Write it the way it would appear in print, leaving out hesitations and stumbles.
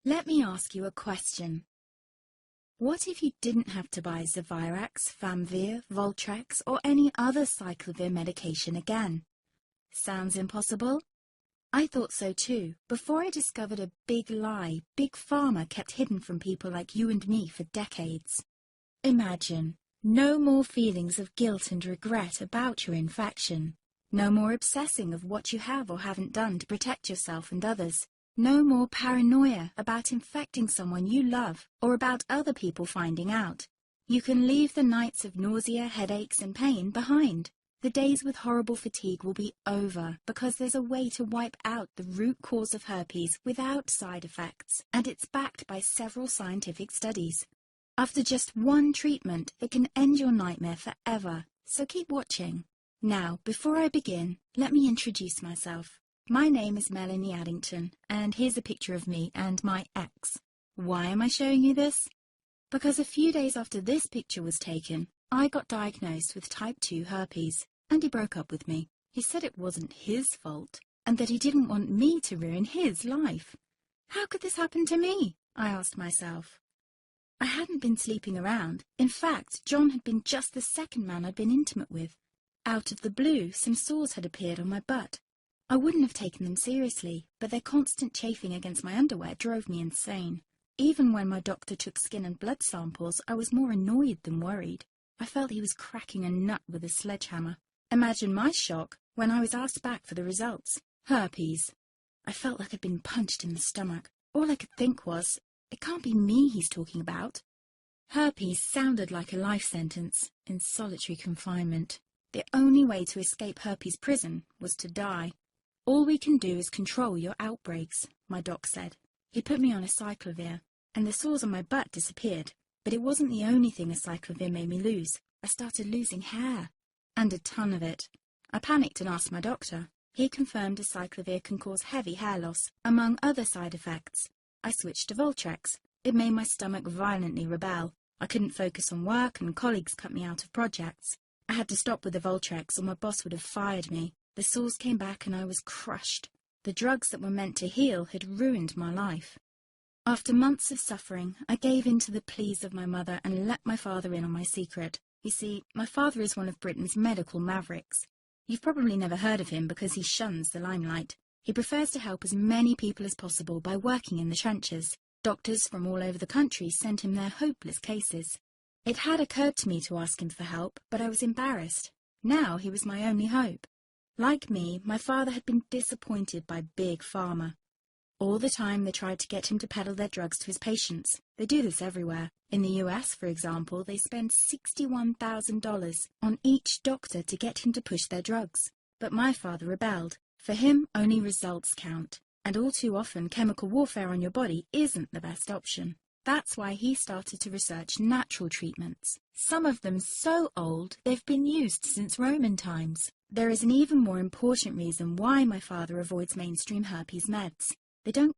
Let me ask you a question. What if you didn't have to buy Zevirax, Famvir, Voltrex, or any other cyclovir medication again? Sounds impossible? I thought so too, before I discovered a big lie Big Pharma kept hidden from people like you and me for decades. Imagine, no more feelings of guilt and regret about your infection. No more obsessing of what you have or haven't done to protect yourself and others. No more paranoia about infecting someone you love or about other people finding out. You can leave the nights of nausea, headaches and pain behind. The days with horrible fatigue will be over because there's a way to wipe out the root cause of herpes without side effects, and it's backed by several scientific studies. After just one treatment, it can end your nightmare forever, so keep watching. Now, before I begin, let me introduce myself. My name is Melanie Addington, and here's a picture of me and my ex. Why am I showing you this? Because a few days after this picture was taken, I got diagnosed with type 2 herpes, and he broke up with me. He said it wasn't his fault, and that he didn't want me to ruin his life. How could this happen to me? I asked myself. I hadn't been sleeping around. In fact, John had been just the second man I'd been intimate with. Out of the blue, some sores had appeared on my butt. I wouldn't have taken them seriously, but their constant chafing against my underwear drove me insane. Even when my doctor took skin and blood samples, I was more annoyed than worried. I felt he was cracking a nut with a sledgehammer. Imagine my shock when I was asked back for the results. Herpes. I felt like I'd been punched in the stomach. All I could think was, it can't be me he's talking about. Herpes sounded like a life sentence in solitary confinement. The only way to escape herpes prison was to die. All we can do is control your outbreaks, my doc said. He put me on a cyclovir, and the sores on my butt disappeared. But it wasn't the only thing a cyclovir made me lose. I started losing hair, and a ton of it. I panicked and asked my doctor. He confirmed a cyclovir can cause heavy hair loss, among other side effects. I switched to Voltrex. It made my stomach violently rebel. I couldn't focus on work, and colleagues cut me out of projects. I had to stop with the Voltrex, or my boss would have fired me. The sores came back and I was crushed. The drugs that were meant to heal had ruined my life. After months of suffering, I gave in to the pleas of my mother and let my father in on my secret. You see, my father is one of Britain's medical mavericks. You've probably never heard of him because he shuns the limelight. He prefers to help as many people as possible by working in the trenches. Doctors from all over the country sent him their hopeless cases. It had occurred to me to ask him for help, but I was embarrassed. Now he was my only hope. Like me, my father had been disappointed by Big Pharma. All the time they tried to get him to peddle their drugs to his patients. They do this everywhere. In the US, for example, they spend $61,000 on each doctor to get him to push their drugs. But my father rebelled. For him, only results count. And all too often, chemical warfare on your body isn't the best option. That's why he started to research natural treatments. Some of them so old, they've been used since Roman times. There is an even more important reason why my father avoids mainstream herpes meds. They don't